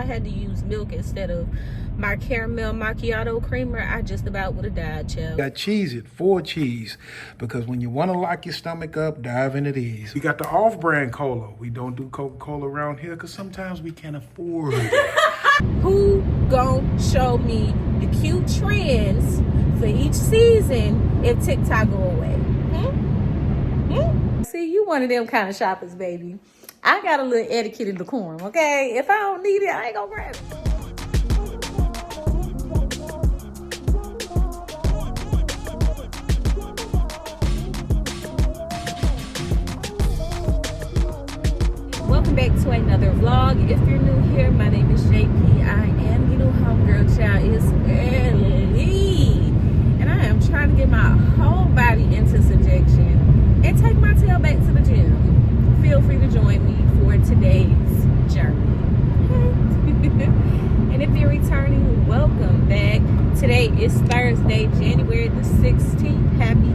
had to use milk instead of my caramel macchiato creamer, I just about would have died, child. Got cheese it for cheese, because when you want to lock your stomach up, dive into these. We got the off-brand cola. We don't do Coca-Cola around here because sometimes we can't afford it. Who gon' show me the cute trends for each season if TikTok go away? See, you one of them kind of shoppers, baby. I got a little etiquette and decorum, okay? If I don't need it, I ain't gonna grab it. Welcome back to another vlog. If you're new here, my name is JP. I am your new homegirl, child. It's early, and I am trying to get my whole body into subjection and take my tail back to the gym. Feel free to join me for today's journey. And if you're returning, welcome back. Today is Thursday, January the 16th. Happy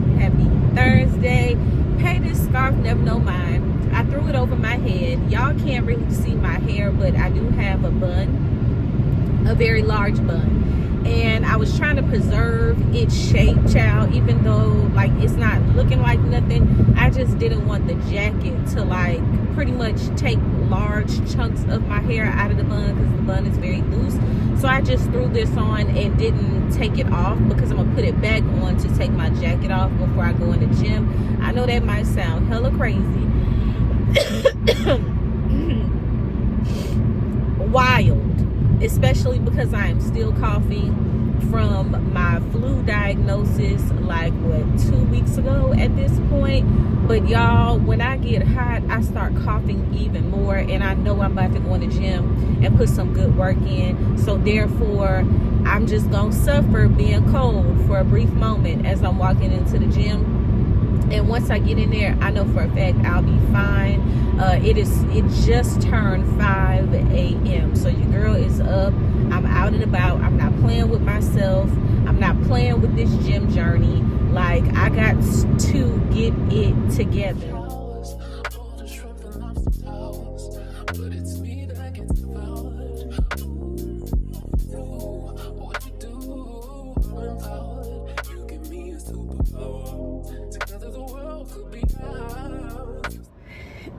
Thursday. Pay this scarf, never know mine. I threw it over my head. Y'all can't really see my hair, but I do have a bun, a very large bun. And I was trying to preserve its shape, child, even though like it's not looking like nothing. I just didn't want the jacket to like pretty much take large chunks of my hair out of the bun because the bun is very loose. So I just threw this on and didn't take it off because I'm gonna put it back on to take my jacket off before I go in the gym. I know that might sound hella crazy. Wild, especially because I am still coughing from my flu diagnosis like what 2 weeks ago at this point. But y'all, when I get hot, I start coughing even more, and I know I'm about to go in the gym and put some good work in. So therefore, I'm just gonna suffer being cold for a brief moment as I'm walking into the gym. And once I get in there, I know for a fact I'll be fine. It just turned 5 a.m. So your girl is up. I'm out and about. I'm not playing with myself. I'm not playing with this gym journey. Like, I got to get it together.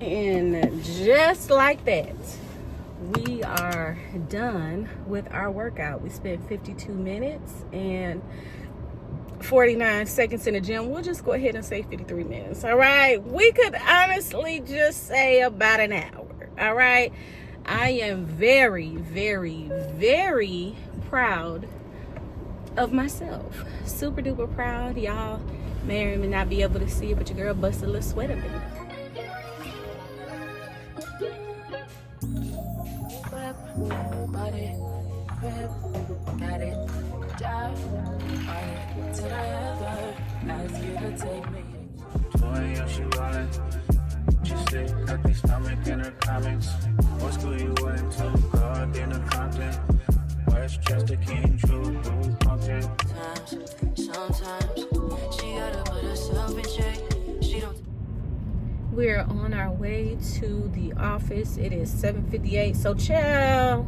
And just like that, we are done with our workout. We spent 52 minutes and 49 seconds in the gym. We'll just go ahead and say 53 minutes. All right. We could honestly just say about an hour. All right. I am very, very, very proud of myself. Super duper proud. Y'all may or may not be able to see it, but your girl busted a little sweat a bit. Got it, dive on it till I ever ask you to take me. 2 a.m. she rollin', she sick, got the stomach in her comics. What school you went to? God in the content. Westchester, King, True, content. Sometimes she gotta put herself in check. She don't. We're on our way to the office. It is 7:58. So, child,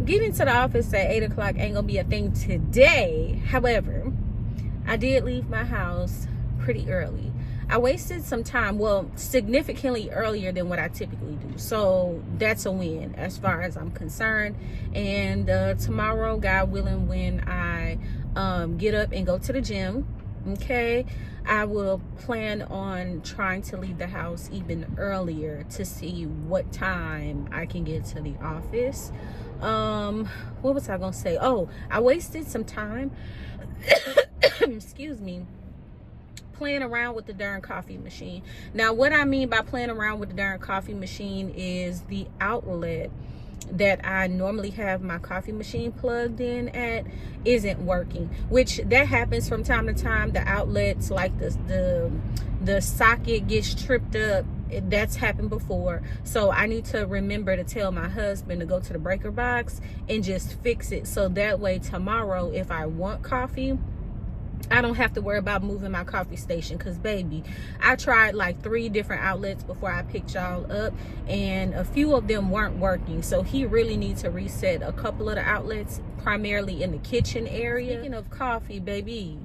getting to the office at 8 o'clock ain't gonna be a thing today. However, I did leave my house pretty early. I wasted some time, well, significantly earlier than what I typically do. So that's a win as far as I'm concerned. And tomorrow, God willing, when I get up and go to the gym, okay, I will plan on trying to leave the house even earlier to see what time I can get to the office. What was I gonna say? Oh, I wasted some time excuse me, playing around with the darn coffee machine. Now, what I mean by playing around with the darn coffee machine is the outlet that I normally have my coffee machine plugged in at isn't working, which that happens from time to time. The outlets, like the socket gets tripped up. That's happened before. So I need to remember to tell my husband to go to the breaker box and just fix it, so that way tomorrow if I want coffee, I don't have to worry about moving my coffee station, because baby, I tried like 3 different outlets before I picked y'all up, and a few of them weren't working. So he really needs to reset a couple of the outlets, primarily in the kitchen area. Speaking of coffee, baby,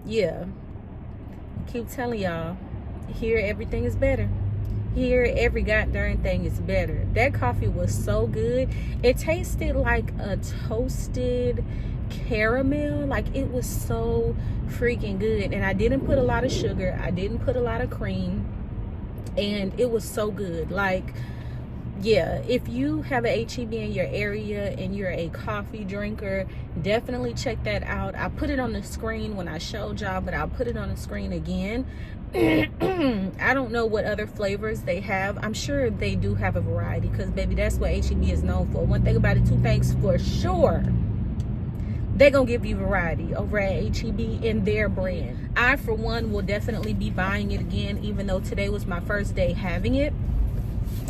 yeah, I keep telling y'all, here everything is better. Here every goddamn thing is better. That coffee was so good. It tasted like a toasted caramel. Like, it was so freaking good. And I didn't put a lot of sugar, I didn't put a lot of cream, and it was so good. Like, yeah, if you have a HEB in your area and you're a coffee drinker, definitely check that out. I put it on the screen when I showed y'all, but I'll put it on the screen again. I don't know what other flavors they have. I'm sure they do have a variety, because baby, that's what HEB is known for. One thing about it, 2 things for sure: they're gonna give you variety over at HEB in their brand. I, for one, will definitely be buying it again, even though today was my first day having it.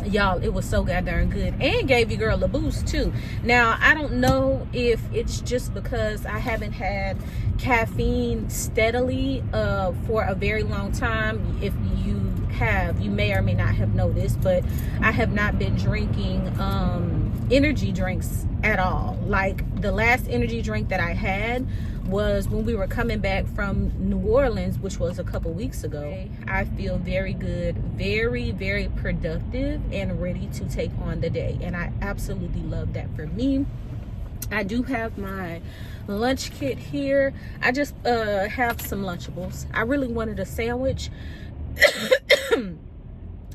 Y'all, it was so goddamn good, and gave your girl a boost too. Now, I don't know if it's just because I haven't had caffeine steadily for a very long time. If you have, you may or may not have noticed, but I have not been drinking energy drinks at all. Like, the last energy drink that I had was when we were coming back from New Orleans, which was a couple weeks ago. I feel very good, very, very productive, and ready to take on the day, and I absolutely love that for me. I do have my lunch kit here. I just have some Lunchables. I really wanted a sandwich.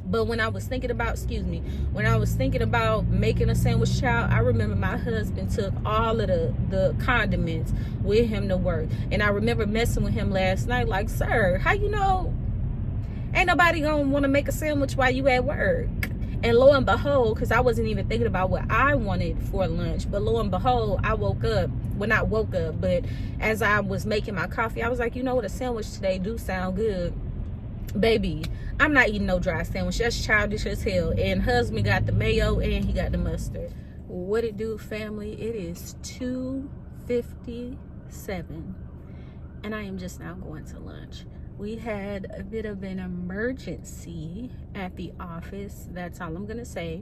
But when I was thinking about, when I was thinking about making a sandwich, child, I remember my husband took all of the condiments with him to work. And I remember messing with him last night, like, sir, how you know ain't nobody gonna want to make a sandwich while you at work? And lo and behold, because I wasn't even thinking about what I wanted for lunch, but lo and behold, I woke up, well, not woke up, but as I was making my coffee, I was like, you know what, a sandwich today do sound good. Baby, I'm not eating no dry sandwich. That's childish as hell. And husband got the mayo and he got the mustard. What it do, family? It is 2:57 and I am just now going to lunch. We had a bit of an emergency at the office. That's all I'm gonna say.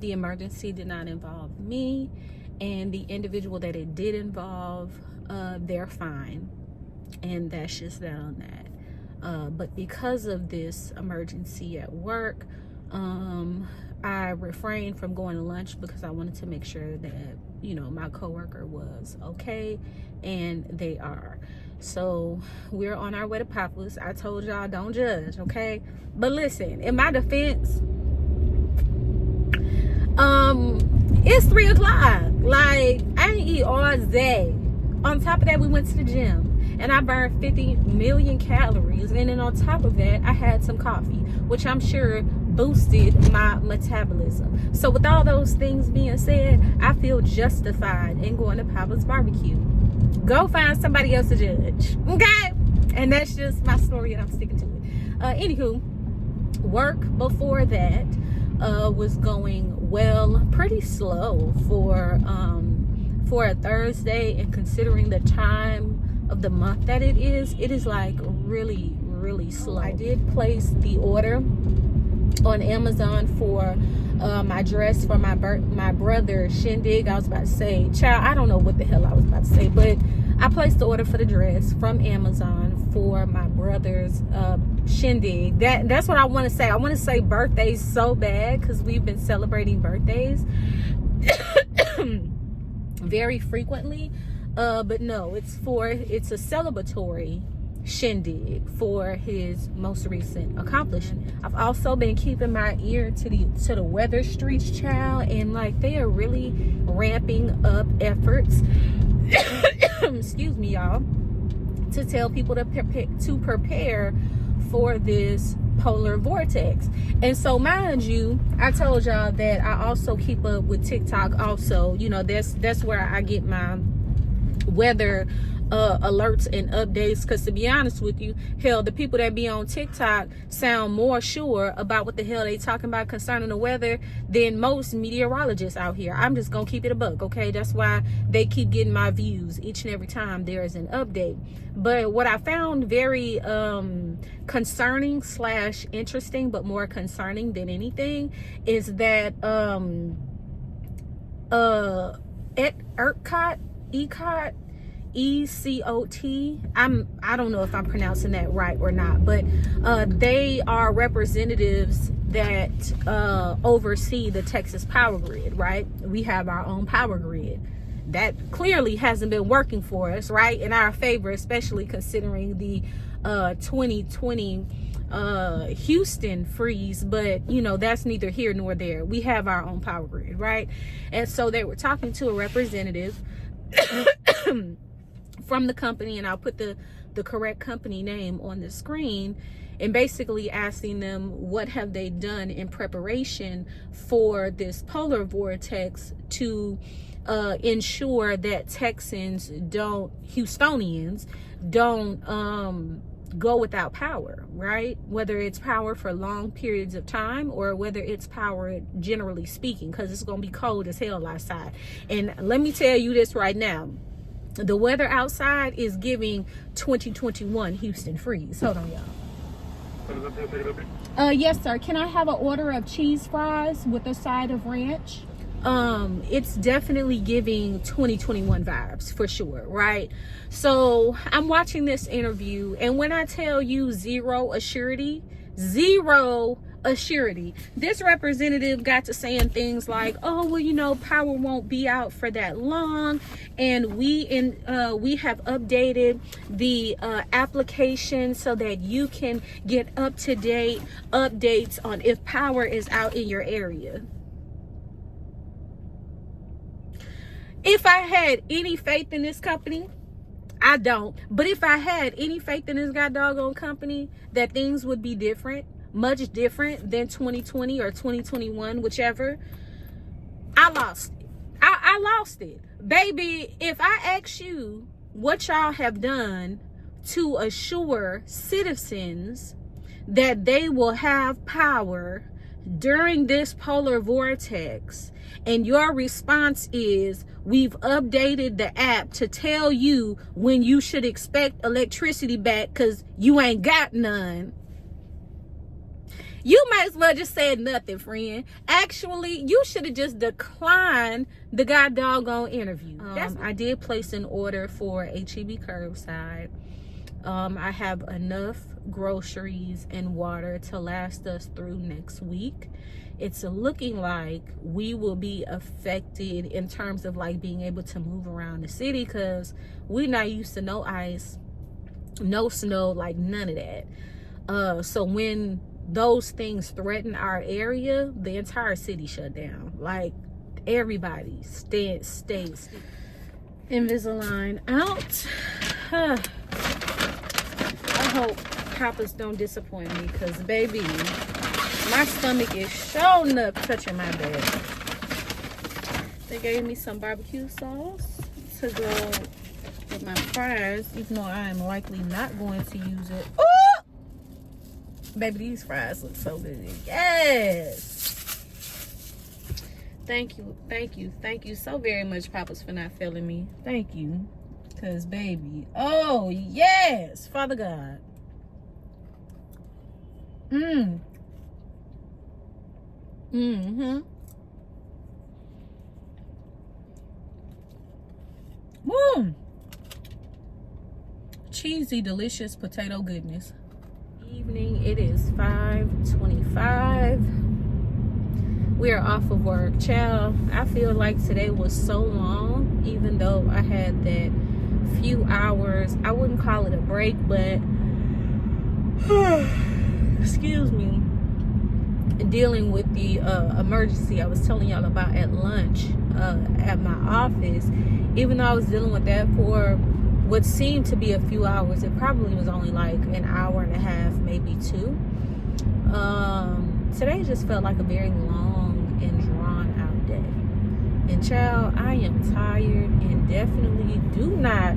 The emergency did not involve me, and the individual that it did involve, they're fine, and that's just that on that. But because of this emergency at work, I refrained from going to lunch because I wanted to make sure that, you know, my coworker was okay, and they are. So we're on our way to Papa's. I told y'all, don't judge, okay? But listen, in my defense, it's 3 o'clock. Like, I didn't eat all day. On top of that, we went to the gym and I burned 50 million calories. And then on top of that, I had some coffee, which I'm sure boosted my metabolism. So with all those things being said, I feel justified in going to Papa's barbecue. Go find somebody else to judge, okay? And that's just my story, and I'm sticking to it. Anywho, work before that was going well, pretty slow for a Thursday, and considering the time of the month that it is like really, really slow. I did place the order on Amazon for my dress for my brother shindig. I was about to say, child, I don't know what the hell I was about to say, but I placed the order for the dress from Amazon for my brother's shindig. That's what I want to say. I want to say birthdays so bad because we've been celebrating birthdays very frequently, but no, it's a celebratory shindig for his most recent accomplishment. I've also been keeping my ear to the weather streets, child, and like they are really ramping up efforts excuse me, y'all, to tell people to prepare for this polar vortex. And so, mind you, I told y'all that I also keep up with TikTok also. You know, that's where I get my weather alerts and updates, because to be honest with you, hell, the people that be on TikTok sound more sure about what the hell they talking about concerning the weather than most meteorologists out here. I'm just gonna keep it a buck, okay? That's why they keep getting my views each and every time there is an update. But what I found very concerning / interesting, but more concerning than anything, is that 𝐻𝐻𝐸𝐾𝐲'𝐬, I don't know if I'm pronouncing that right or not, but they are representatives that oversee the Texas power grid, right? We have our own power grid that clearly hasn't been working for us, right, in our favor, especially considering the 2020 Houston freeze. But you know, that's neither here nor there. We have our own power grid, right? And so they were talking to a representative from the company, and I'll put the correct company name on the screen, and basically asking them what have they done in preparation for this polar vortex to ensure that Houstonians don't go without power, right? Whether it's power for long periods of time or whether it's power generally speaking, because it's gonna be cold as hell outside. And let me tell you this right now, the weather outside is giving 2021 Houston freeze. Hold on, y'all. Yes, sir. Can I have an order of cheese fries with a side of ranch? It's definitely giving 2021 vibes for sure, right? So I'm watching this interview, and when I tell you zero assurity, this representative got to saying things like, oh, well, you know, power won't be out for that long, and we have updated the application so that you can get up-to-date updates on if power is out in your area. If I had any faith in this company, I don't, but if I had any faith in this doggone company that things would be different, much different than 2020 or 2021, whichever, I lost it. I lost it. Baby, if I ask you what y'all have done to assure citizens that they will have power during this polar vortex, and your response is, we've updated the app to tell you when you should expect electricity back because you ain't got none, you might as well just said nothing, friend. Actually, you should have just declined the doggone interview. I did place an order for HEB curbside. I have enough groceries and water to last us through next week. It's looking like we will be affected in terms of like being able to move around the city, because we're not used to no ice, no snow, like none of that. So when those things threaten our area, the entire city shut down. Like everybody stays. Invisalign out. I hope Papa's don't disappoint me, because baby, my stomach is sure enough touching my bed. They gave me some barbecue sauce to go with my fries, even though I am likely not going to use it. Ooh! Baby, these fries look so good. Yes! Thank you so very much, Papa's, for not failing me. Thank you. Because, baby, oh, yes! Father God. Cheesy, delicious potato goodness. Evening, it is 5:25. We are off of work. Child, I feel like today was so long, even though I had that few hours. I wouldn't call it a break, but excuse me, dealing with the emergency I was telling y'all about at lunch at my office. Even though I was dealing with that for what seemed to be a few hours, it probably was only like an hour and a half, maybe two. Today just felt like a very long and drawn out day. And child, I am tired and definitely do not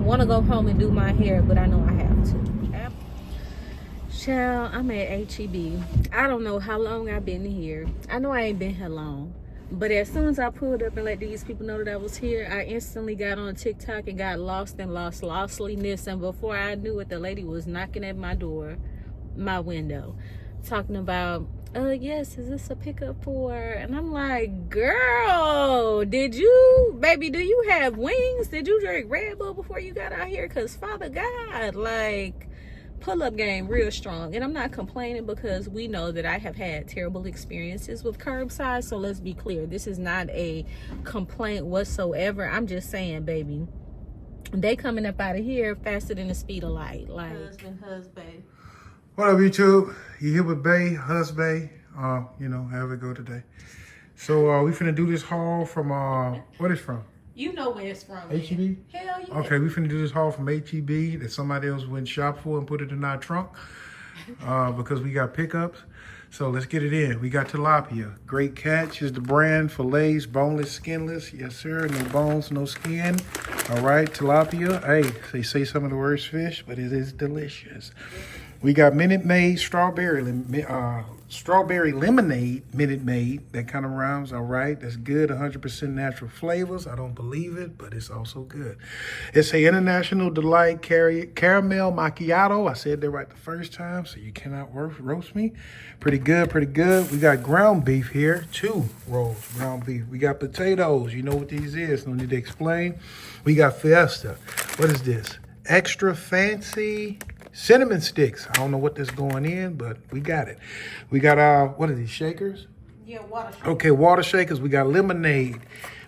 want to go home and do my hair, but I know I have to. Child, I'm at HEB. I don't know how long I've been here. I know I ain't been here long. But as soon as I pulled up and let these people know that I was here, I instantly got on TikTok and got lost in lostliness. And before I knew it, the lady was knocking at my door, my window, talking about, yes, is this a pickup for? And I'm like, girl, do you have wings? Did you drink Red Bull before you got out here? Because Father God, like, pull-up game real strong. And I'm not complaining, because we know that I have had terrible experiences with curbside. So let's be clear, this is not a complaint whatsoever. I'm just saying, baby, they coming up out of here faster than the speed of light. Like, husband. What up, YouTube? You here with 𝐵𝗲𝗲, you know, however it go today. So we finna do this haul from what is from? You know where it's from. HEB? Hell yeah. Okay, we finna do this haul from HEB that somebody else went shop for and put it in our trunk because we got pickups. So let's get it in. We got tilapia. Great catch is the brand. Fillets, boneless, skinless. Yes, sir. No bones, no skin. All right, tilapia. Hey, they say some of the worst fish, but it is delicious. We got Minute Maid strawberry lemonade, Minute Maid. That kind of rhymes. All right, that's good. 100% natural flavors. I don't believe it, but it's also good. It's a International Delight caramel macchiato. I said that right the first time, so you cannot roast me. Pretty good, pretty good. We got ground beef here. 2 rolls ground beef. We got potatoes. You know what these is. No need to explain. We got Fiesta. What is this? Extra fancy cinnamon sticks. I don't know what that's going in, but we got it. We got what are these, shakers? Yeah, water shakers. Okay, water shakers. We got lemonade.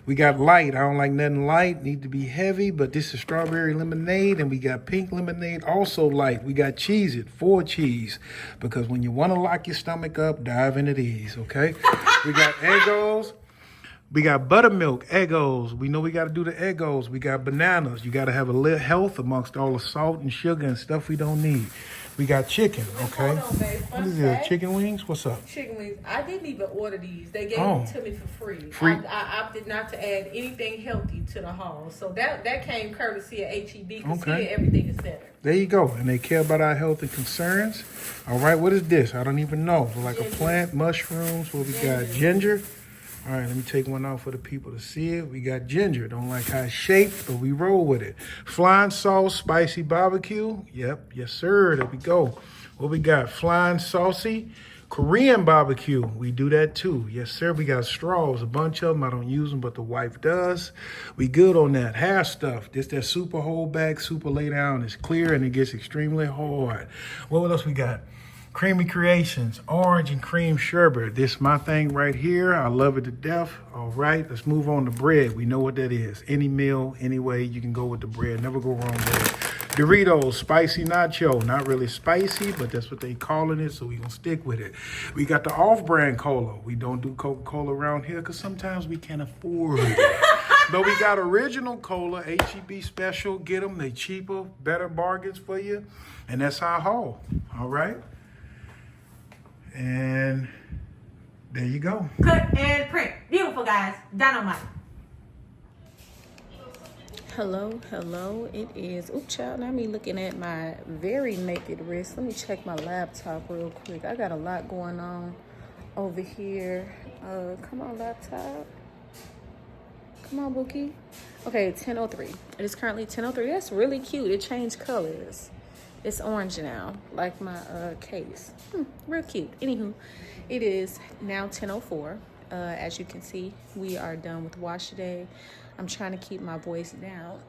We got light. I don't like nothing light. Need to be heavy, but this is strawberry lemonade, and we got pink lemonade, also light. We got 𝐭𝐨𝐝𝐿, 4 cheese, because when you want to lock your stomach up, dive into these, okay? We got 𝐭𝐨𝐝𝐿s. We got buttermilk, 𝐭𝐨𝐝𝐿s. We know we got to do the 𝐭𝐨𝐝𝐿s. We got bananas. You got to have a little health amongst all the salt and sugar and stuff we don't need. We got chicken, okay? Hold on, babe. What is it, chicken wings? What's up? Chicken wings. I didn't even order these. They gave them to me for free. I opted not to add anything healthy to the haul. So that came courtesy of HEB, because here everything is better. There you go. And they care about our health and concerns. All right, what is this? I don't even know. Like ginger. A plant, mushrooms. What we got? Ginger. All right, let me take one out for the people to see it. We got ginger. Don't like how it's shaped, but we roll with it. Flying sauce, spicy barbecue. Yep, yes, sir. There we go. What we got? Flying saucy Korean barbecue. We do that too. Yes, sir. We got straws, a bunch of them. I don't use them, but the wife does. We good on that. Hair stuff. This that super hold back, super lay down. It's clear and it gets extremely hard. What else we got? Creamy Creations, orange and cream sherbet. This is my thing right here. I love it to death. All right, let's move on to bread. We know what that is. Any meal, any way, you can go with the bread. Never go wrong with it. Doritos, spicy nacho. Not really spicy, but that's what they calling it, so we gonna stick with it. We got the off-brand cola. We don't do Coca-Cola around here because sometimes we can't afford it. But we got original cola, HEB special. Get them, they cheaper, better bargains for you. And that's our haul, all right? And there you go. Cut and print. Beautiful, guys. Dynamite. Hello. It is, child, now me looking at my very naked wrist. Let me check my laptop real quick. I got a lot going on over here. Come on, laptop. Come on, Bookie. Okay, 10:03. It is currently 10:03. That's really cute. It changed colors. It's orange now, like my case. Real cute. Anywho, it is now 10:04. As you can see, we are done with wash today. I'm trying to keep my voice down.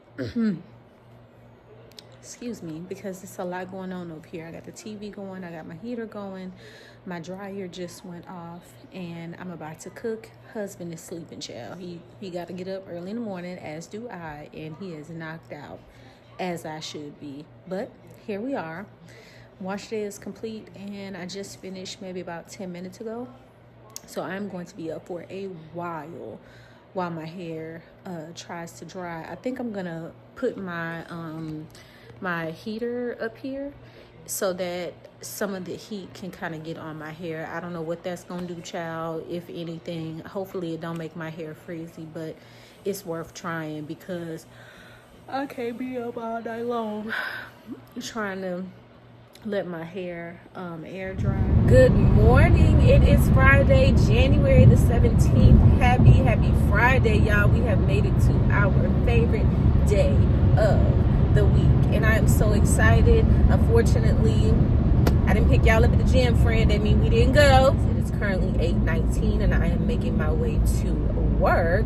Excuse me, because there's a lot going on over here. I got the TV going. I got my heater going. My dryer just went off, and I'm about to cook. Husband is sleeping, child. He got to get up early in the morning, as do I, and he is knocked out, as I should be. But here we are. Wash day is complete, and I just finished maybe about 10 minutes ago. So I'm going to be up for a while my hair tries to dry. I think I'm gonna put my my heater up here so that some of the heat can kind of get on my hair. I don't know what that's gonna do, child, if anything. Hopefully it don't make my hair frizzy, but it's worth trying because I can't be up all night long trying to let my hair air dry. Good morning. It is Friday, January the 17th. Happy Friday, y'all. We have made it to our favorite day of the week, and I am so excited. Unfortunately, I didn't pick y'all up at the gym, friend. That means we didn't go. It is currently 8:19, and I am making my way to work.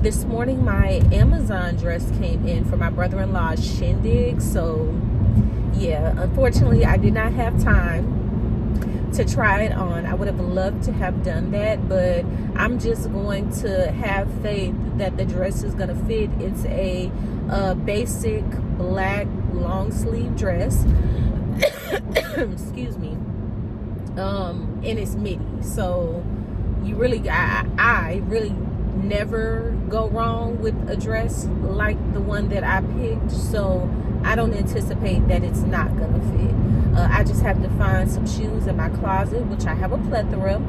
This morning, my Amazon dress came in for my brother-in-law's shindig. So, yeah, unfortunately, I did not have time to try it on. I would have loved to have done that, but I'm just going to have faith that the dress is going to fit. It's a basic black long sleeve dress. Excuse me. And it's midi, so you really, I really never go wrong with a dress like the one that I picked, so I don't anticipate that it's not gonna fit. I just have to find some shoes in my closet, which I have a plethora,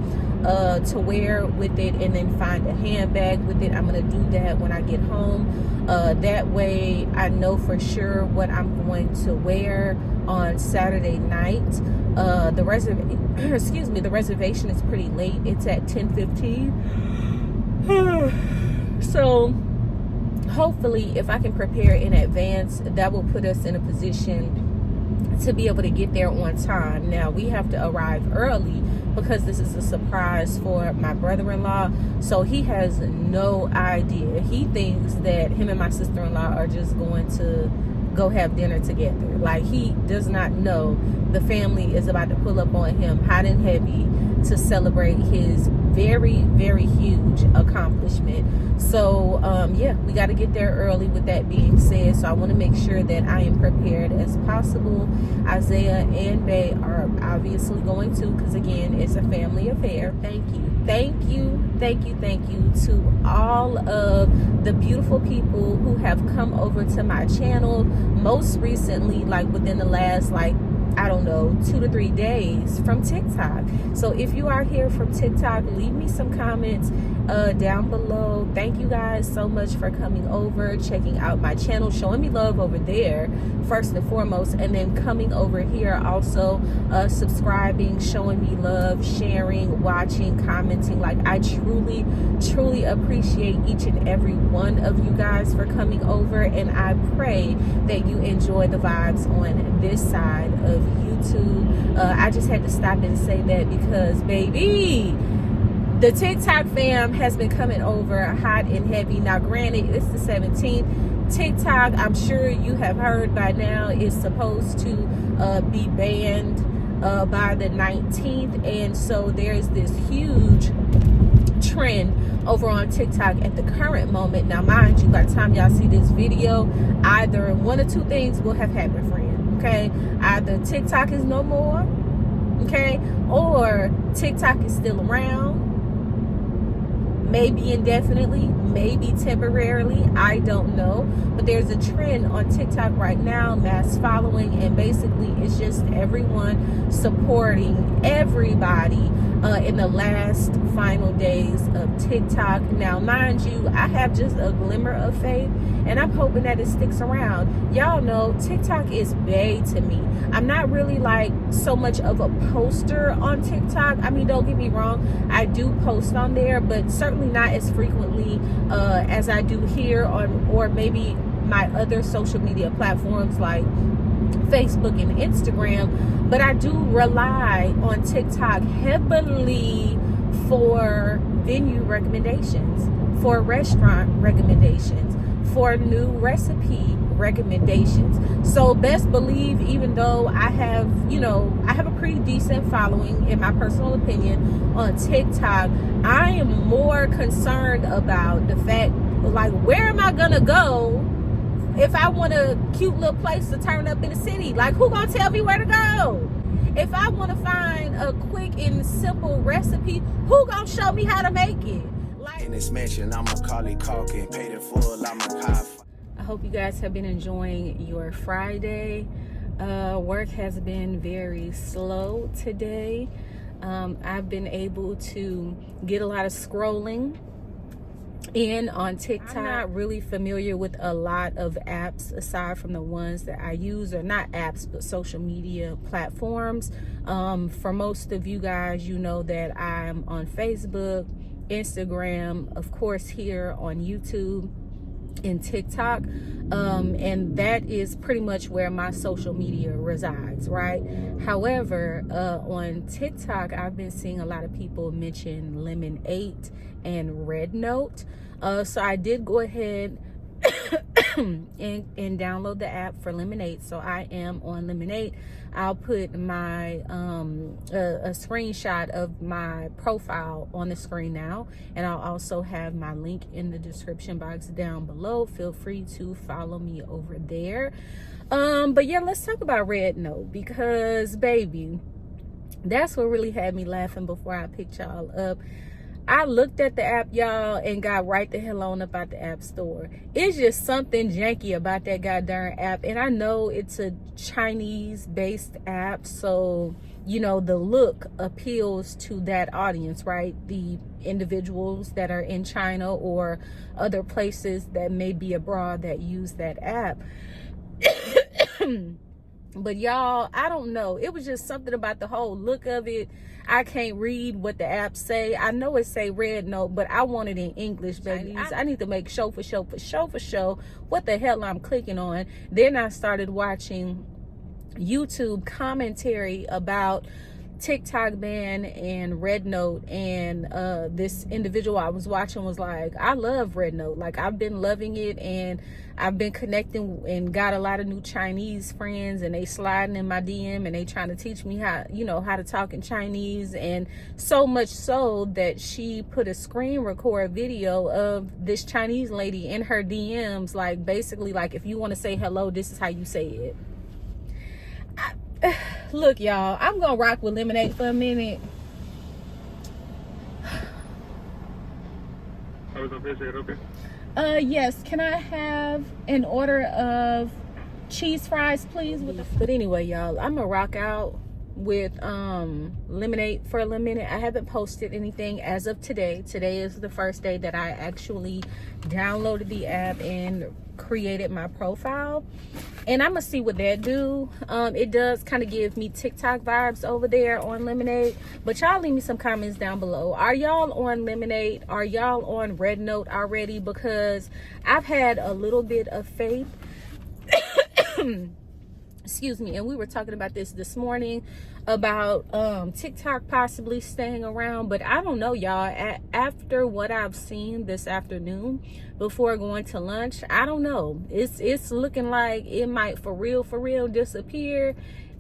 to wear with it, and then find a handbag with it. I'm gonna do that when I get home. That way I know for sure what I'm going to wear on Saturday night. The reservation is pretty late. It's at 10:15. So hopefully, if I can prepare in advance, that will put us in a position to be able to get there on time. Now, we have to arrive early because this is a surprise for my brother-in-law, so he has no idea. He thinks that him and my sister-in-law are just going to go have dinner together. Like, he does not know the family is about to pull up on him hot and heavy to celebrate his very, very huge accomplishment. So yeah, we got to get there early. With that being said, so I want to make sure that I am prepared as possible. Isaiah and Bay are obviously going to, because again, it's a family affair. Thank you to all of the beautiful people who have come over to my channel, most recently, like within the last, like, I don't know, 2 to 3 days from TikTok. So if you are here from TikTok, leave me some comments down below. Thank you guys so much for coming over, checking out my channel, showing me love over there first and foremost, and then coming over here also, subscribing, showing me love, sharing, watching, commenting. Like, I truly appreciate each and every one of you guys for coming over, and I pray that you enjoy the vibes on this side of YouTube. I just had to stop and say that because, baby, the TikTok fam has been coming over hot and heavy. Now, granted, it's the 17th. TikTok, I'm sure you have heard by now, is supposed to be banned by the 19th. And so there's this huge trend over on TikTok at the current moment. Now, mind you, by the time y'all see this video, either one or two things will have happened, friend. Okay? Either TikTok is no more, okay? Or TikTok is still around. Maybe indefinitely, maybe temporarily, I don't know. But there's a trend on TikTok right now, mass following, and basically it's just everyone supporting everybody in the last final days of TikTok. Now, mind you, I have just a glimmer of faith, and I'm hoping that it sticks around. Y'all know TikTok is bae to me. I'm not really like so much of a poster on TikTok. I mean, don't get me wrong, I do post on there, but certainly not as frequently as I do here on, or maybe my other social media platforms like Facebook and Instagram. But I do rely on TikTok heavily for venue recommendations, for restaurant recommendations, for new recipe recommendations. So best believe, even though I have, you know, I have a pretty decent following, in my personal opinion, on TikTok, I am more concerned about the fact, like, where am I gonna go if I want a cute little place to turn up in the city? Like, who gonna tell me where to go? If I want to find a quick and simple recipe, who gonna show me how to make it? Like, In this mansion, I'm a Macaulay Culkin, paid in full, I'm a cop. I hope you guys have been enjoying your Friday. Work has been very slow today. I've been able to get a lot of scrolling and on TikTok. I'm not really familiar with a lot of apps aside from the ones that I use, or not apps, but social media platforms. For most of you guys, you know that I'm on Facebook, Instagram, of course here on YouTube and TikTok, and that is pretty much where my social media resides, right? However, on TikTok, I've been seeing a lot of people mention 𝐿𝐼 and Red Note. So I did go ahead and download the app for 𝐿𝐼. So I am on 𝐿𝐼. I'll put my a screenshot of my profile on the screen now, and I'll also have my link in the description box down below. Feel free to follow me over there. But yeah, let's talk about Red Note, because baby, that's what really had me laughing before I picked y'all up. I looked at the app, y'all, and got right the hell on about the app store. It's just something janky about that goddamn app. And I know it's a Chinese-based app, so, you know, the look appeals to that audience, right? The individuals that are in China or other places that may be abroad that use that app. But y'all, I don't know. It was just something about the whole look of it. I can't read what the app say. I know it say Red Note, but I want it in English, baby. I need to make show what the hell I'm clicking on. Then I started watching YouTube commentary about TikTok ban and Red Note, and this individual I was watching was like, I love Red Note. Like, I've been loving it, and I've been connecting and got a lot of new Chinese friends, and they sliding in my DM and they trying to teach me how, you know, how to talk in Chinese. And so much so that she put a screen record video of this Chinese lady in her DMs, like basically like, if you want to say hello, this is how you say it. Look, y'all, I'm gonna rock with 𝐿𝐼 for a minute. Yes, can I have an order of cheese fries, please? But anyway, y'all, I'm gonna rock out with 𝐿𝐼 for a little minute. I haven't posted anything as of today. Today is the first day that I actually downloaded the app and created my profile, and I'm gonna see what that do. It does kind of give me TikTok vibes over there on 𝐿𝐼, but y'all leave me some comments down below. Are y'all on 𝐿𝐼? Are y'all on Red Note already? Because I've had a little bit of faith excuse me, and we were talking about this morning about TikTok possibly staying around, but I don't know, y'all. After what I've seen this afternoon before going to lunch, I don't know. It's looking like it might for real disappear,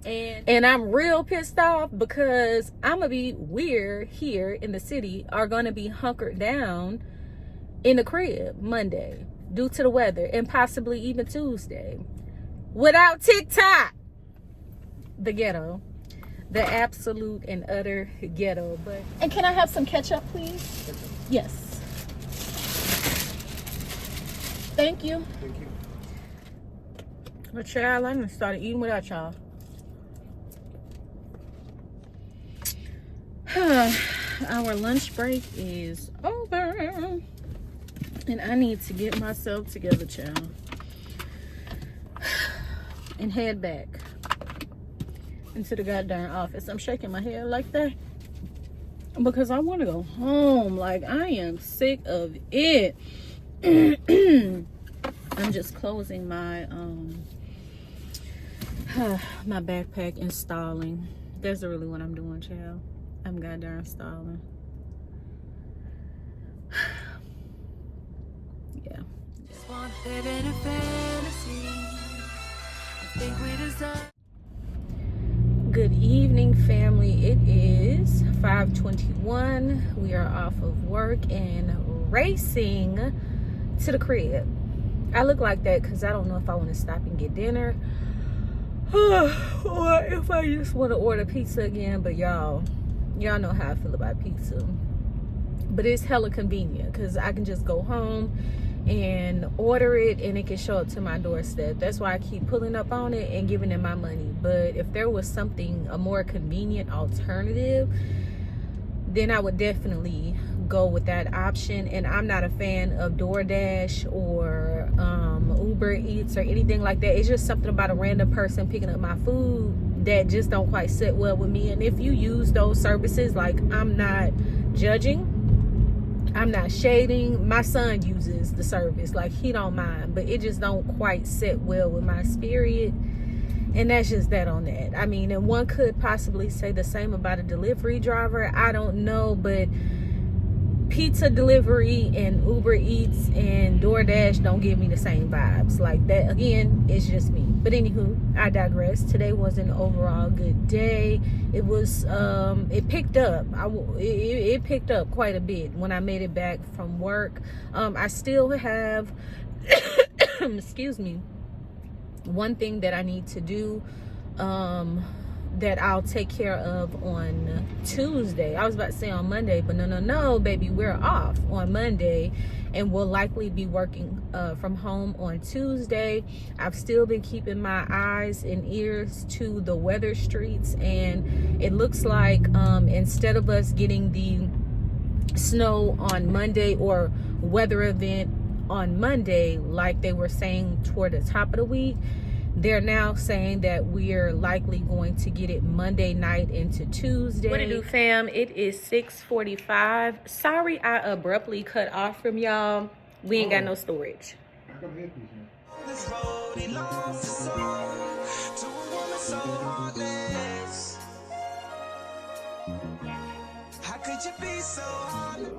and I'm real pissed off, because I'm gonna be weird here in the city are gonna be hunkered down in the crib Monday due to the weather, and possibly even Tuesday, without TikTok. The ghetto, the absolute and utter ghetto. And can I have some ketchup, please? Yes. Thank you. Thank you. But child, I done started eating without y'all. Our lunch break is over, and I need to get myself together, child, and head back into the goddamn office. I'm shaking my head like that because I want to go home. Like, I am sick of it. I'm just closing my my backpack, installing. That's really what I'm doing, child. I'm goddamn installing. Yeah. Just want to live in a fantasy. I think we deserve. Good evening, family. It is 5:21. We are off of work and racing to the crib. I look like that because I don't know if I want to stop and get dinner or if I just want to order pizza again. But y'all know how I feel about pizza. But it's hella convenient because I can just go home and order it and it can show up to my doorstep. That's why I keep pulling up on it and giving them my money. But if there was something, a more convenient alternative, then I would definitely go with that option. And I'm not a fan of DoorDash or Uber Eats or anything like that. It's just something about a random person picking up my food that just don't quite sit well with me. And if you use those services, like, I'm not judging, I'm not shading. My son uses the service, like, he don't mind, but it just don't quite sit well with my spirit. And that's just that on that. I mean, and one could possibly say the same about a delivery driver. I don't know, but pizza delivery and Uber Eats and DoorDash don't give me the same vibes. Like, that, again, it's just me. But anywho, I digress. Today was an overall good day. It was, it picked up. It picked up quite a bit when I made it back from work. I still have, excuse me, one thing that I need to do that I'll take care of on Tuesday. I was about to say on Monday, but no, baby, we're off on Monday, and we'll likely be working from home on Tuesday. I've still been keeping my eyes and ears to the weather streets, and it looks like instead of us getting the snow on Monday or weather event on Monday like they were saying toward the top of the week, they're now saying that we're likely going to get it Monday night into Tuesday. What it do, fam? It is 6:45. Sorry I abruptly cut off from y'all. We ain't got no storage. This road he lost his soul to a woman so heartless. How could you be so heartless?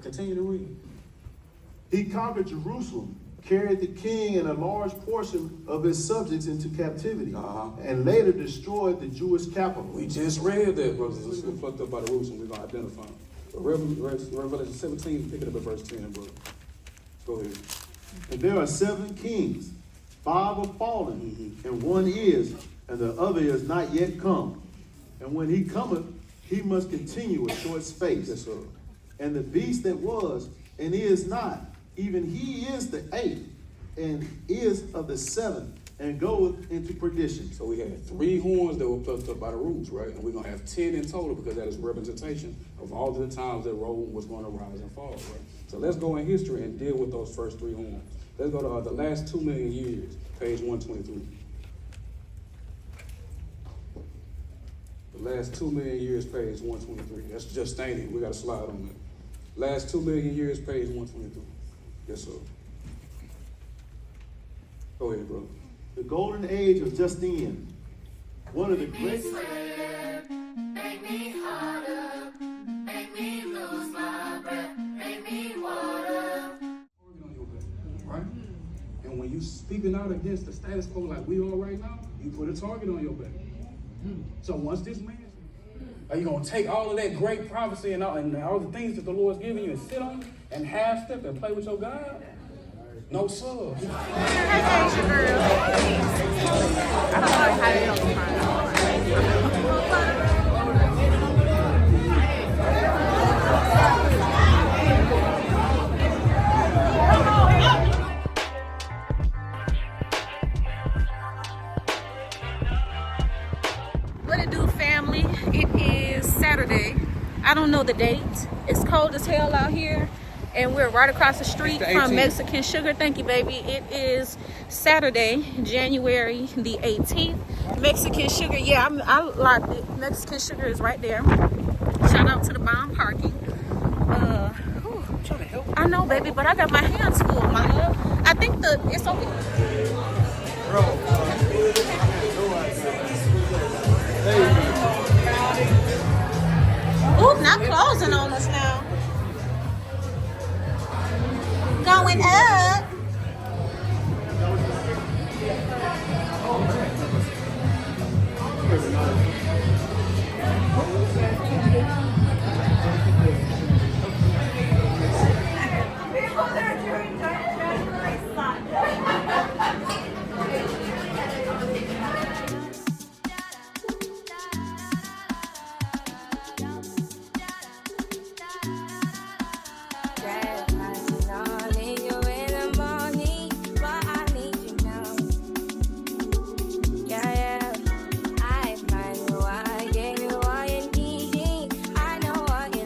Continue to read. He conquered Jerusalem, carried the king and a large portion of his subjects into captivity, and later destroyed the Jewish capital. We just read that, brothers. Let's get plucked up by the roots and we're going to identify them. But Revelation 17, pick it up at verse 10, brother. Go ahead. And there are 7 kings, 5 are fallen, and one is, and the other is not yet come. And when he cometh, he must continue a short space. Yes, sir. And the beast that was and is not, even he is the 8th, and is of the 7th, and goeth into perdition. So we had 3 horns that were plucked up by the roots, right? And we're going to have 10 in total because that is representation of all the times that Rome was going to rise and fall, right? So let's go in history and deal with those first 3 horns. Let's go to the last 2 million years, page 123. The last 2 million years, page 123. That's just stating. We got a slide on that. Last 2 million years, page 123. Yes, sir. Go ahead, brother. The golden age of Justinian, one of the great. Make me harder, make me lose my breath, make me water. Right? And when you speaking out against the status quo like we are right now, you put a target on your back. So once this man, are you gonna take all of that great prophecy and all the things that the Lord's giving you and sit on and half step and play with your God? No, sir. I don't know how to help What it do, family? It is Saturday. I don't know the date. It's cold as hell out here, and we're right across the street from Mexican Sugar. Thank you, baby. It is Saturday, January the 18th. Mexican Sugar, yeah, I locked it. Mexican Sugar is right there. Shout out to the bomb parking. I'm trying to help. I know, baby, but I got my hands full, my love. I think it's over. Ooh, not closing on us now. Going up. I find you, I gave you all you need. I know what you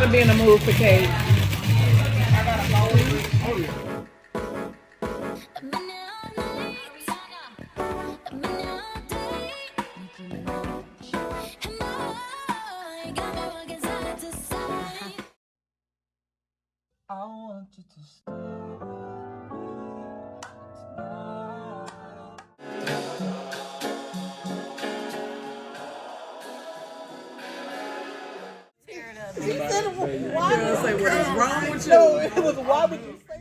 to be in the mood for cake. I want you to stay with me tonight. What is wrong with you? It was why would you say?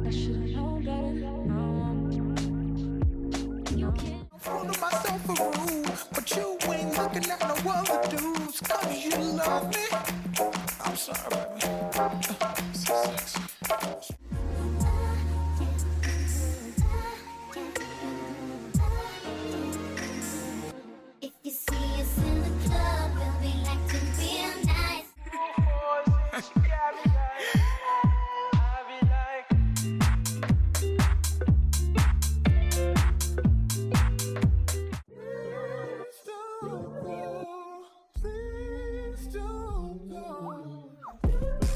I should've known better. Fooling myself a rule, but you ain't looking at no other dudes. Cause you love me. I'm sorry, baby. So sexy. If you see us in the club, we'll be acting real nice.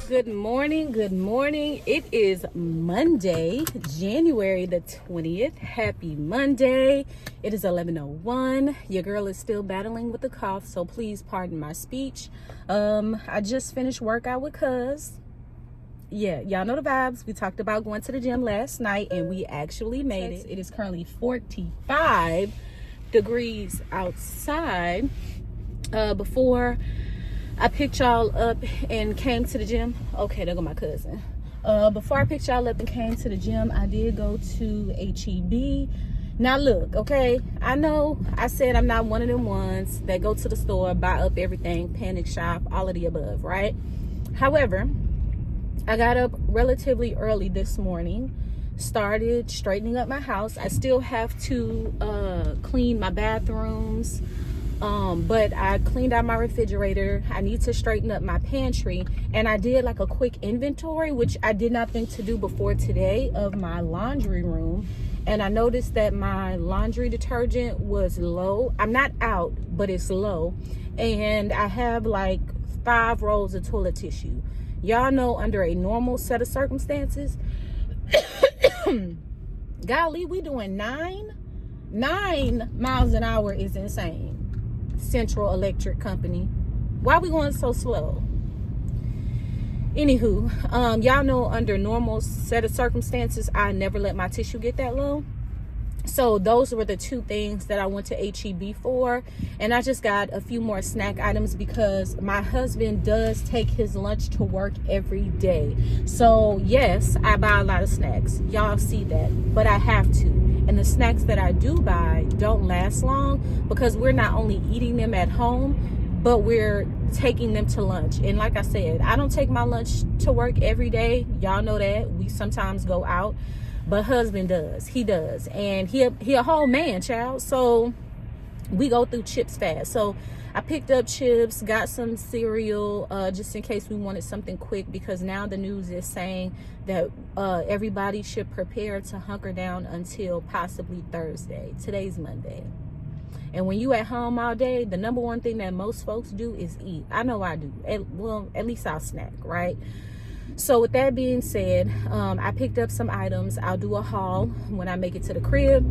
Good morning, good morning. It is Monday, January the 20th. Happy Monday. It is 11:01. Your girl is still battling with the cough, so please pardon my speech. I just finished workout with Cuz. Yeah, y'all know the vibes. We talked about going to the gym last night and we actually made it. It is currently 45 degrees outside. Before I picked y'all up and came to the gym. Okay, there go my cousin. Before I picked y'all up and came to the gym, I did go to H-E-B. Now look, okay, I know I said I'm not one of them ones that go to the store, buy up everything, panic shop, all of the above, right? However, I got up relatively early this morning, started straightening up my house. I still have to clean my bathrooms. But I cleaned out my refrigerator. I need to straighten up my pantry, and I did like a quick inventory, which I did not think to do before today, of my laundry room. And I noticed that my laundry detergent was low. I'm not out, but it's low. And I have like 5 rolls of toilet tissue. Y'all know, under a normal set of circumstances, golly, we doing 9 miles an hour is insane. Central Electric Company. Why are we going so slow? Anywho, y'all know, under normal set of circumstances, I never let my tissue get that low. So those were the 2 things that I went to H-E-B for. And I just got a few more snack items because my husband does take his lunch to work every day. So yes, I buy a lot of snacks. Y'all see that, but I have to. And the snacks that I do buy don't last long because we're not only eating them at home, but we're taking them to lunch. And like I said, I don't take my lunch to work every day. Y'all know that. We sometimes go out, but husband does. He does. And he a whole man, child. So we go through chips fast. So I picked up chips, got some cereal, just in case we wanted something quick, because now the news is saying that everybody should prepare to hunker down until possibly Thursday. Today's Monday. And when you at home all day, the number one thing that most folks do is eat. I know I do. Well, at least I'll snack, right? So with that being said, I picked up some items. I'll do a haul when I make it to the crib.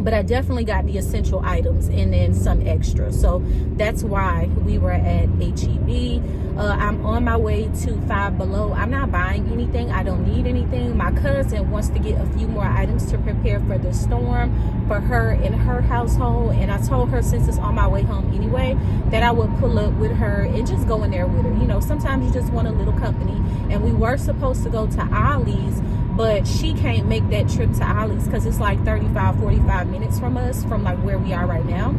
But I definitely got the essential items and then some extra. So that's why we were at H-E-B. I'm on my way to Five Below. I'm not buying anything. I don't need anything. My cousin wants to get a few more items to prepare for the storm for her and her household. And I told her, since it's on my way home anyway, that I would pull up with her and just go in there with her. You know, sometimes you just want a little company. And we were supposed to go to Ollie's, but she can't make that trip to Ollie's because it's like 45 minutes from us, from like where we are right now.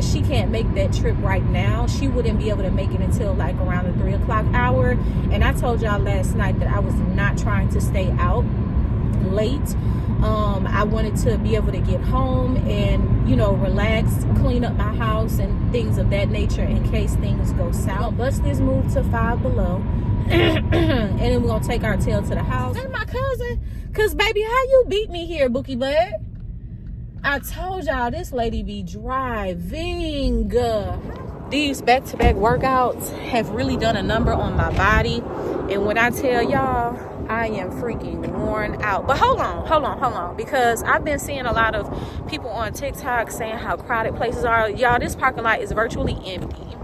She can't make that trip right now. She wouldn't be able to make it until like around the 3 o'clock hour. And I told y'all last night that I was not trying to stay out late. I wanted to be able to get home and, you know, relax, clean up my house and things of that nature in case things go south. Bust this move to Five Below. And then we're gonna take our tail to the house. That's my cousin. Cause baby, how you beat me here, Bookie Bud? I told y'all this lady be driving. These back-to-back workouts have really done a number on my body. And when I tell y'all, I am freaking worn out. But hold on. Because I've been seeing a lot of people on TikTok saying how crowded places are. Y'all, this parking lot is virtually empty.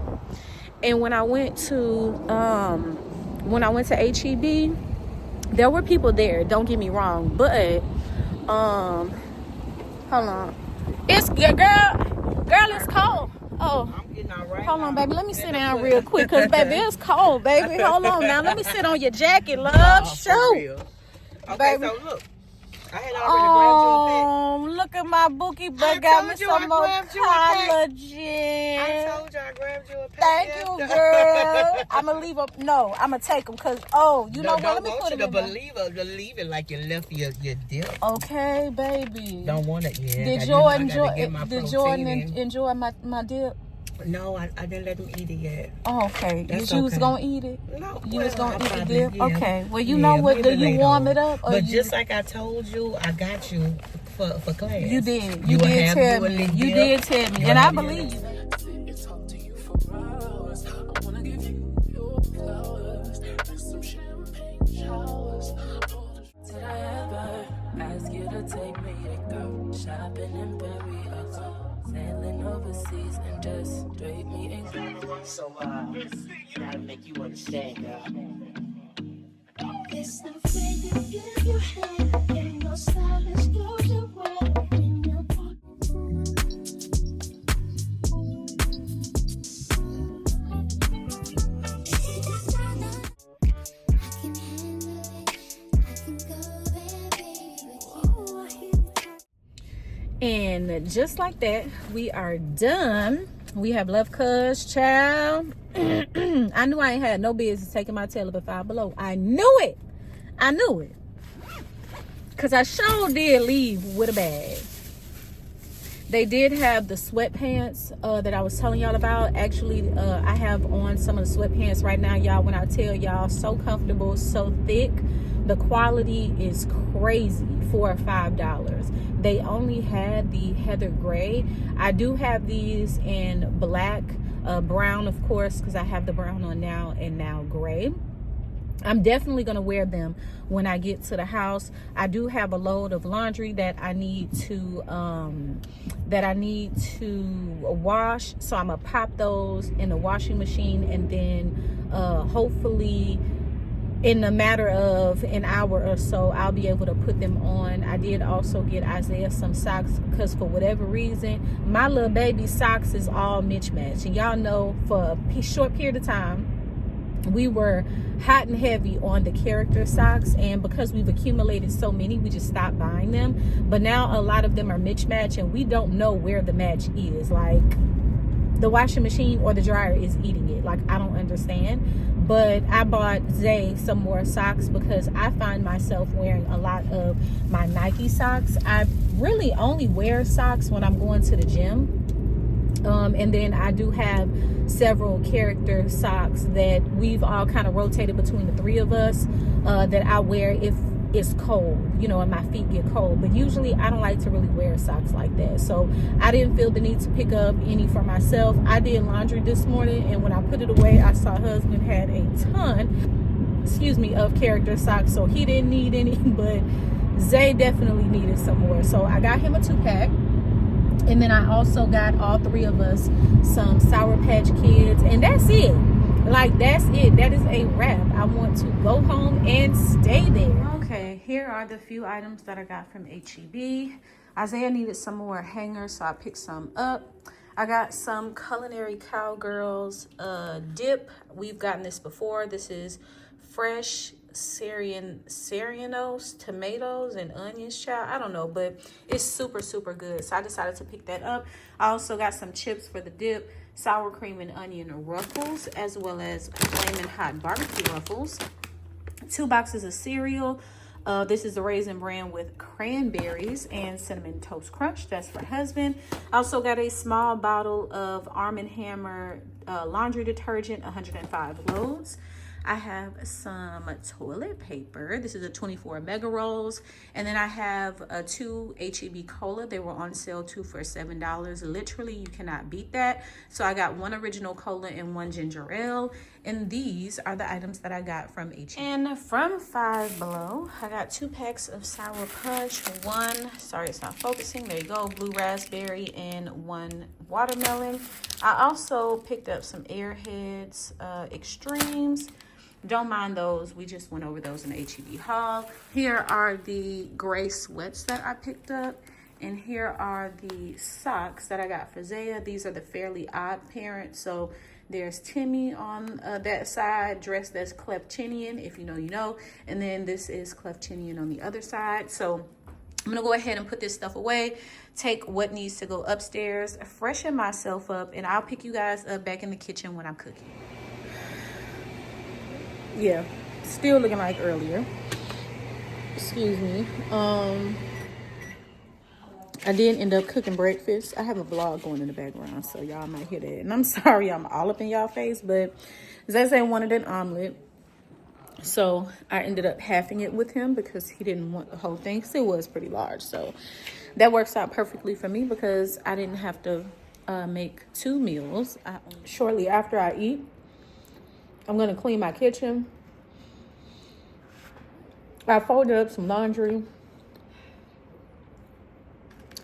And when I went to HEB, there were people there, don't get me wrong. But hold on. It's girl, it's cold. Oh, hold on, baby. Let me sit down real quick, cause baby, it's cold, baby. Hold on now. Let me sit on your jacket, love. Shoot, Okay, baby. so look, I had already grabbed you a pack. Oh, look at my bookie, but I got me told you some I more grabbed you a pack. collagen. I told you I grabbed you a pack. Thank you, girl. I'ma leave them. No, I'ma take them, cause you know what? Let me put them in there. Believe it like you left your dip. Okay, baby. Don't want it yet. Did Jordan enjoy my dip? No, I didn't let him eat it yet. Oh, okay. That's You was okay. gonna eat it? No. You was gonna eat the probably, dip? yeah. Okay. Well, you know what? Do maybe you later warm on. it up? Or But you, just like I told you, I got you for class. you did. You You did have tell you a me. little You dip. did tell me. You And I have believe you. Talk to you for hours. I wanna give you your flowers and some champagne showers. Did I ever ask you to take me to go shopping in Paris or go sailing overseas and just straight me in? So, gotta make you understand, girl. It's the way you give your hand and your silence goes away when you're gone. And just like that, we are done. We have left cuz, child. I knew I ain't had no business taking my tail up at Five Below. I knew it. Because I sure did leave with a bag. They did have the sweatpants that I was telling y'all about. Actually, I have on some of the sweatpants right now, y'all. When I tell y'all, so comfortable, so thick. The quality is crazy for $5. They only had the heather gray. I do have these in black, brown, of course, because I have the brown on now and now gray. I'm definitely going to wear them when I get to the house. I do have a load of laundry that I need to wash. So I'm going to pop those in the washing machine, and then hopefully in a matter of an hour or so, I'll be able to put them on. I did also get Isaiah some socks because for whatever reason, my little baby socks is all mismatched. And y'all know for a short period of time, we were hot and heavy on the character socks, and because we've accumulated so many, we just stopped buying them. But now a lot of them are mismatched, and we don't know where the match is. Like, the washing machine or the dryer is eating it. Like, I don't understand. But I bought Zay some more socks because I find myself wearing a lot of my Nike socks. I really only wear socks when I'm going to the gym. And then I do have several character socks that we've all kind of rotated between the three of us that I wear if it's cold, you know, and my feet get cold. But usually I don't like to really wear socks like that. So I didn't feel the need to pick up any for myself. I did laundry this morning, and when I put it away, I saw husband had a ton, of character socks. So he didn't need any, but Zay definitely needed some more. So I got him a 2-pack. And then I also got all three of us some Sour Patch Kids. And that's it. Like, that's it. That is a wrap. I want to go home and stay there. Okay, here are the few items that I got from HEB. Isaiah needed some more hangers, so I picked some up. I got some Culinary Cowgirls dip. We've gotten this before. This is fresh Syrianos, tomatoes, and onions, child. I don't know, but it's super, super good. So I decided to pick that up. I also got some chips for the dip, sour cream and onion ruffles, as well as flaming hot barbecue ruffles. 2 boxes of cereal. This is the Raisin Bran with cranberries and cinnamon toast crunch. That's for husband. I also got a small bottle of Arm & Hammer laundry detergent, 105 loads. I have some toilet paper. This is a 24 mega rolls. And then I have 2 𝐻EB cola. They were on sale 2 for $7. Literally, you cannot beat that. So I got 1 original cola and 1 ginger ale. And these are the items that I got from 𝐻EB. And from Five Below, I got 2 packs of Sour Punch. 1, sorry it's not focusing, there you go, blue raspberry, and 1 watermelon. I also picked up some Airheads Extremes. Don't mind those, we just went over those in the 𝐻EB haul. Here are the gray sweats that I picked up. And here are the socks that I got for Zaya. These are the Fairly Odd Parents. So there's Timmy on that side, dressed as 𝐭𝐨𝐿, if you know, you know. And then this is 𝐭𝐿 on the other side. So I'm gonna go ahead and put this stuff away, take what needs to go upstairs, freshen myself up, and I'll pick you guys up back in the kitchen when I'm cooking. Yeah, still looking like earlier. Excuse me. I did end up cooking breakfast. I have a vlog going in the background, so y'all might hear that. And I'm sorry I'm all up in y'all face, but Zay wanted an omelet. So I ended up halving it with him because he didn't want the whole thing. Still was pretty large. So that works out perfectly for me because I didn't have to make 2 meals. Shortly after I eat, I'm going to clean my kitchen. I folded up some laundry.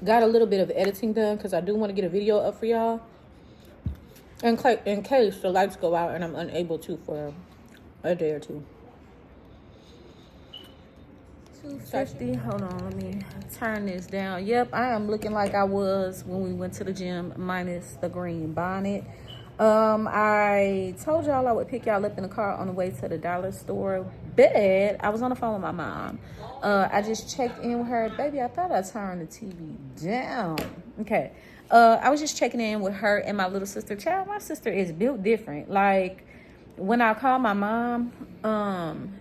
Got a little bit of editing done because I do want to get a video up for y'all. In case the lights go out and I'm unable to for a day or two. 250. Hold on, let me turn this down. Yep, I am looking like I was when we went to the gym, minus the green bonnet. I told y'all I would pick y'all up in the car on the way to the dollar store. But I was on the phone with my mom. I just checked in with her. Baby, I thought I turned the TV down. Okay. I was just checking in with her and my little sister. Child, my sister is built different. Like, when I called my mom,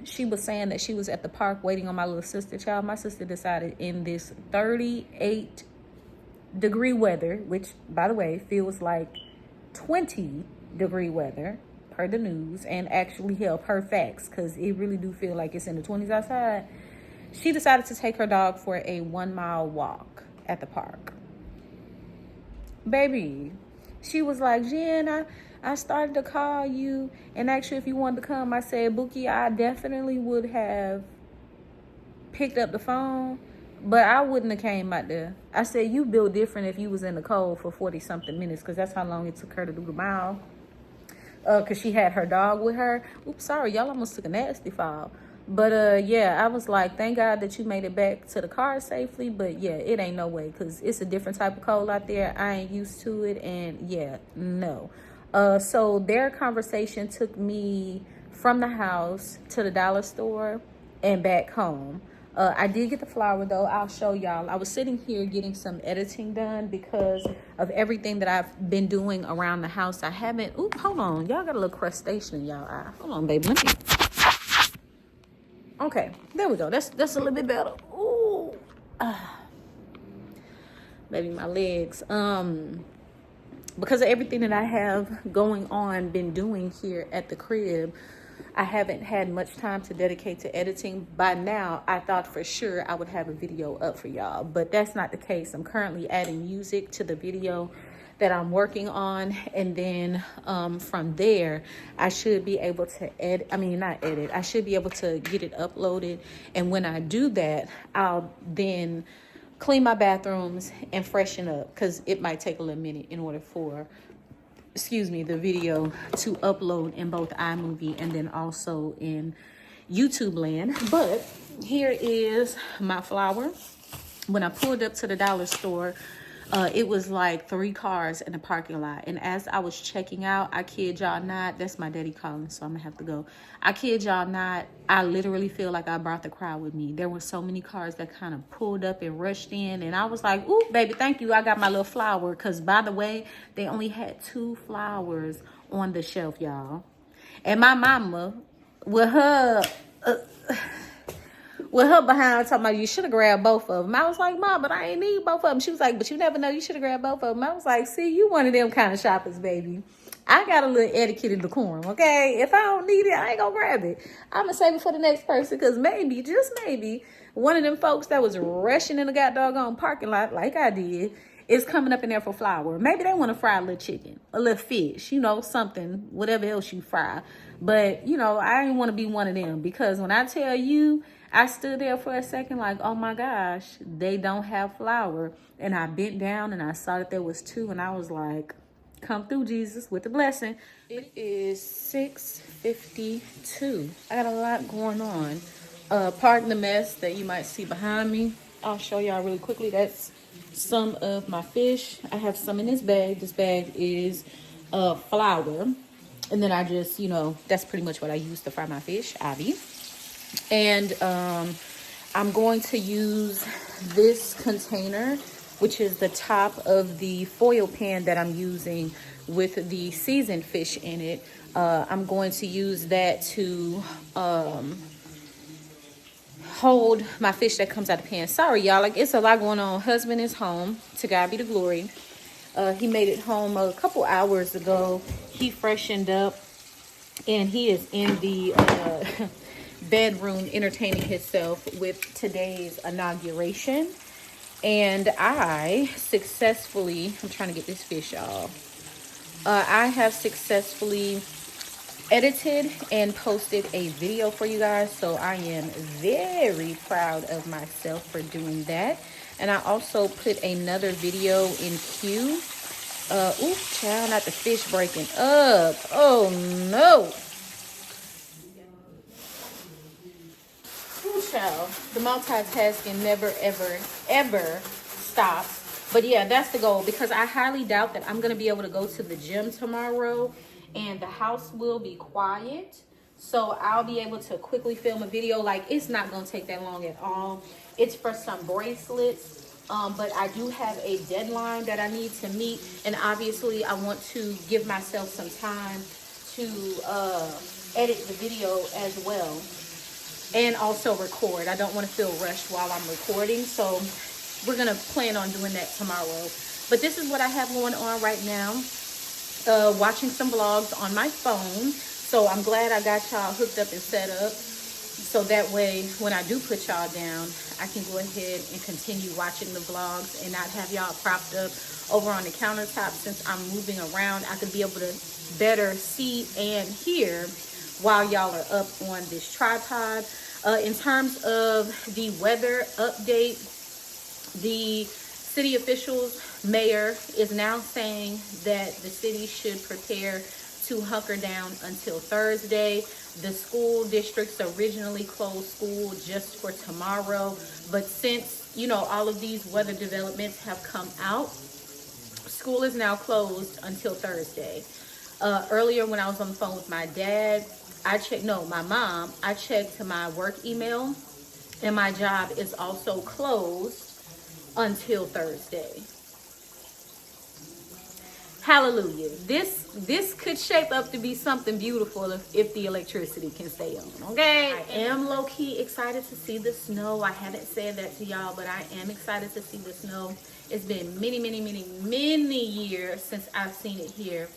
she was saying that she was at the park waiting on my little sister. Child, my sister decided in this 38-degree weather, which, by the way, feels like 20-degree weather per the news, and actually help her facts, because it really do feel like it's in the 20s outside. She decided to take her dog for a 1-mile walk at the park. Baby, she was like, Jen, I started to call you and ask you if you wanted to come. I said, Bookie, I definitely would have picked up the phone, but I wouldn't have came out there. I said, you built different if you was in the cold for 40-something minutes, because that's how long it took her to do the mile. Because she had her dog with her. Oops, sorry, y'all almost took a nasty fall. But, yeah, I was like, thank God that you made it back to the car safely. But, yeah, it ain't no way, because it's a different type of cold out there. I ain't used to it, and, yeah, no. So their conversation took me from the house to the dollar store and back home. I did get the flour, though. I'll show y'all. I was sitting here getting some editing done because of everything that I've been doing around the house. I haven't... Oop, hold on. Y'all got a little crustacean in y'all eye. Hold on, baby. Let me... Okay, there we go. That's a little bit better. Ooh. Baby, my legs. Because of everything that I have going on, been doing here at the crib, I haven't had much time to dedicate to editing. By now, I thought for sure I would have a video up for y'all, but that's not the case. I'm currently adding music to the video that I'm working on, and then from there, I should be able to I should be able to get it uploaded, and when I do that, I'll then clean my bathrooms and freshen up, because it might take a little minute in order for the video to upload in both iMovie and then also in YouTube land. But here is my flour. When I pulled up to the dollar store, it was like 3 cars in the parking lot. And as I was checking out, I kid y'all not, that's my daddy calling, so I'm gonna have to go. I kid y'all not, I literally feel like I brought the crowd with me. There were so many cars that kind of pulled up and rushed in, and I was like, ooh, baby, thank you, I got my little flower. Because by the way, they only had 2 flowers on the shelf, y'all. And my mama, with her with her behind talking about you should have grabbed both of them. I was like, Mom, but I ain't need both of them. She was like, but you never know, you should have grabbed both of them. I was like, see, you one of them kind of shoppers, baby. I got a little etiquette and decorum, okay? If I don't need it, I ain't gonna grab it. I'm gonna save it for the next person, because maybe, just maybe, one of them folks that was rushing in the goddamn parking lot like I did is coming up in there for flour. Maybe they want to fry a little chicken, a little fish, you know, something, whatever else you fry. But, you know, I didn't want to be one of them, because when I tell you, I stood there for a second like, oh my gosh, they don't have flour. And I bent down and I saw that there was 2, and I was like, come through, Jesus, with the blessing. It is 6:52. I got a lot going on. Pardon the mess that you might see behind me. I'll show y'all really quickly. That's some of my fish. I have some in this bag. This bag is flour. And then I just, you know, that's pretty much what I use to fry my fish, Abby. And I'm going to use this container, which is the top of the foil pan that I'm using with the seasoned fish in it. I'm going to use that to hold my fish that comes out of the pan. Sorry, y'all, like it's a lot going on. Husband is home, to God be the glory. He made it home a couple hours ago. He freshened up, and he is in the bedroom entertaining himself with today's inauguration. And I successfully, I'm trying to get this fish off. I have successfully edited and posted a video for you guys. So I am very proud of myself for doing that. And I also put another video in queue. Ooh, child, not the fish breaking up. Oh no. Child, the multitasking never ever stops. But yeah, that's the goal, because I highly doubt that I'm going to be able to go to the gym tomorrow and the house will be quiet. So I'll be able to quickly film a video. Like, it's not going to take that long at all. It's for some bracelets. But I do have a deadline that I need to meet. And obviously I want to give myself some time to edit the video as well. And also record. I don't want to feel rushed while I'm recording. So we're going to plan on doing that tomorrow. But this is what I have going on right now. Watching some vlogs on my phone. So I'm glad I got y'all hooked up and set up. So that way, when I do put y'all down, I can go ahead and continue watching the vlogs and not have y'all propped up over on the countertop. Since I'm moving around, I could be able to better see and hear while y'all are up on this tripod. In terms of the weather update, the city officials, mayor, is now saying that the city should prepare to hunker down until Thursday. The school districts originally closed school just for tomorrow, but since, you know, all of these weather developments have come out, school is now closed until Thursday. Earlier when I was on the phone with my dad, my mom, I checked my work email, and my job is also closed until Thursday. Hallelujah. This could shape up to be something beautiful if the electricity can stay on, okay? I am low-key excited to see the snow. I haven't said that to y'all, but I am excited to see the snow. It's been many years since I've seen it here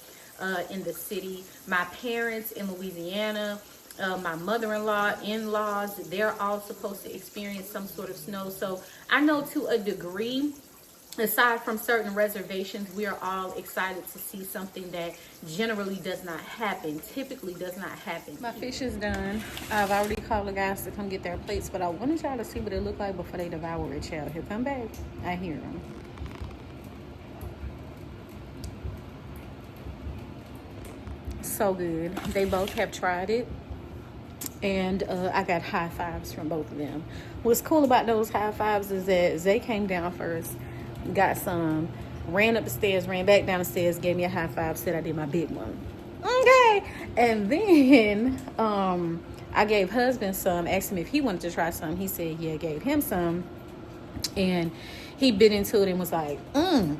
in the city. My parents in Louisiana, my mother-in-law, in-laws, they're all supposed to experience some sort of snow. So I know to a degree, aside from certain reservations, we are all excited to see something that generally does not happen, typically does not happen. My fish is done. I've already called the guys to come get their plates, but I wanted y'all to see what it looked like before they devour it, child. Here, come back. I hear them. So good. They both have tried it, and I got high fives from both of them. What's cool about those high fives is that Zay came down first, got some, ran up the stairs, ran back down the stairs, gave me a high five, said I did my big one. Okay. And then I gave husband some, asked him if he wanted to try some. He said yeah, gave him some, and he bit into it and was like and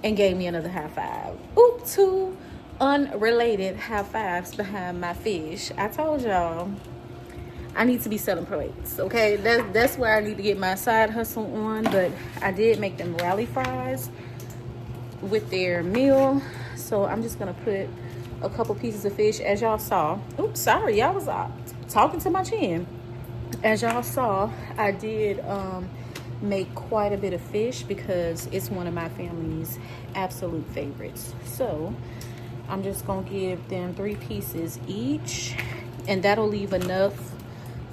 gave me another high five. Oop, 2 unrelated high fives behind my fish. I told y'all I need to be selling plates, okay? That's where I need to get my side hustle on. But I did make them rally fries with their meal, so I'm just gonna put a couple pieces of fish, as y'all saw. Oops, sorry, y'all was talking to my chin. As y'all saw, I did make quite a bit of fish because it's one of my family's absolute favorites. So I'm just gonna give them 3 pieces each, and that'll leave enough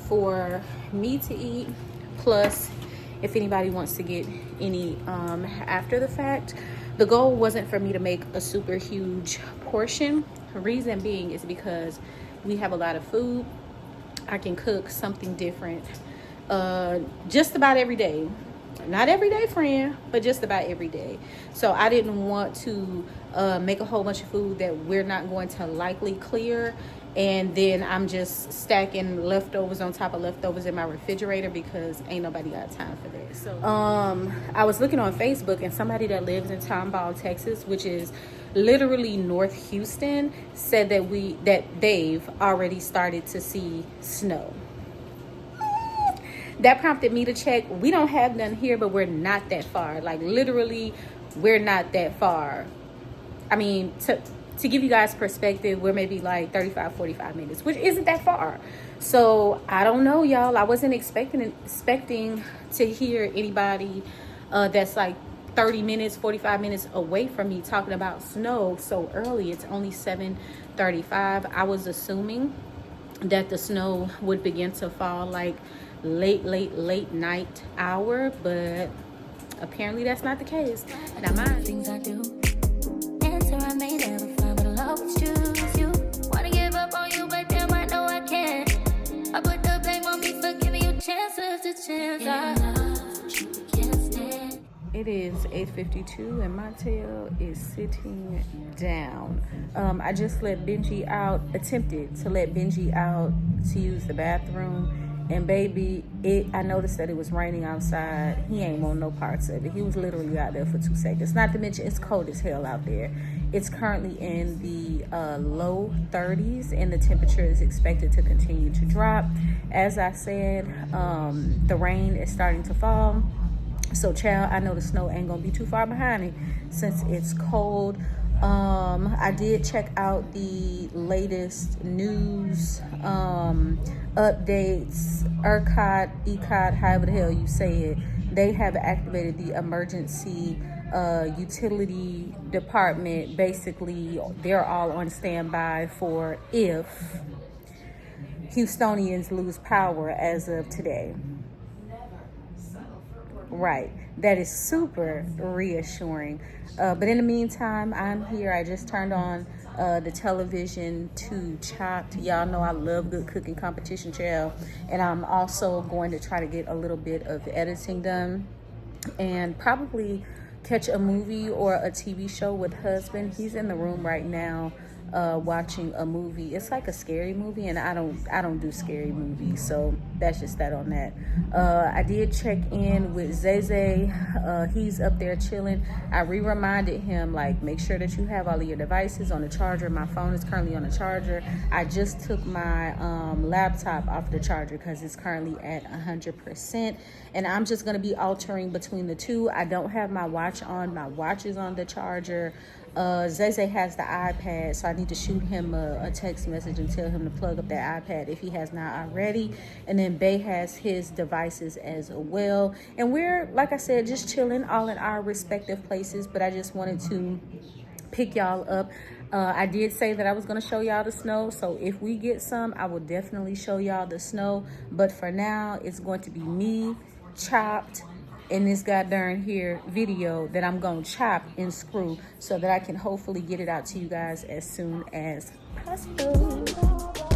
for me to eat, plus if anybody wants to get any after the fact. The goal wasn't for me to make a super huge portion. The reason being is because we have a lot of food. I can cook something different just about every day. Not every day, friend, but just about every day. So I didn't want to make a whole bunch of food that we're not going to likely clear, and then I'm just stacking leftovers on top of leftovers in my refrigerator, because ain't nobody got time for that. So I was looking on Facebook, and somebody that lives in Tomball, Texas, which is literally North Houston, said that they've already started to see snow. That prompted me to check. We don't have none here, but we're not that far. Like, literally, we're not that far. I mean, to give you guys perspective, we're maybe like 35, 45 minutes, which isn't that far. So I don't know, y'all. I wasn't expecting to hear anybody that's like 30 minutes, 45 minutes away from me talking about snow so early. It's only 7:35. I was assuming that the snow would begin to fall like late night hour, but apparently that's not the case. Now mine Things I do, answer I may never find, but I'll always choose you. Wanna give up on you, but damn, I know I can't. I put the blame on me for giving you chances to chance. I love you, can't stand. It is 8:52 and my tail is sitting down. I just let Benji out, attempted to let Benji out to use the bathroom. And baby, I noticed that it was raining outside. He ain't want no parts of it. He was literally out there for 2 seconds. Not to mention, it's cold as hell out there. It's currently in the low 30s, and the temperature is expected to continue to drop. As I said, the rain is starting to fall. So, child, I know the snow ain't gonna be too far behind it since it's cold. I did check out the latest news updates. 𝐭𝐸𝐾𝐽, however the hell you say it, they have activated the emergency utility department. Basically, they're all on standby for if Houstonians lose power as of today. Right. That is super reassuring. But in the meantime, I'm here. I just turned on the television to Chopped. Y'all know I love good cooking competition, child. And I'm also going to try to get a little bit of editing done and probably catch a movie or a TV show with husband. He's in the room right now watching a movie. It's like a scary movie, and I don't do scary movies, so that's just that on that. I did check in with 𝐯𝐤𝐻𝐻. He's up there chilling. I reminded him, like, make sure that you have all of your devices on the charger. My phone is currently on the charger. I just took my laptop off the charger because it's currently at 100%, and I'm just going to be altering between the two. I don't have my watch on. My watch is on the charger. 𝗍𝗍 has the iPad, so I need to shoot him a text message and tell him to plug up that iPad if he has not already. And then Bay has his devices as well. And we're, like I said, just chilling all in our respective places, but I just wanted to pick y'all up. I did say that I was going to show y'all the snow, so if we get some, I will definitely show y'all the snow. But for now, it's going to be me, Chopped, in this goddamn here video that I'm gonna chop and screw so that I can hopefully get it out to you guys as soon as possible.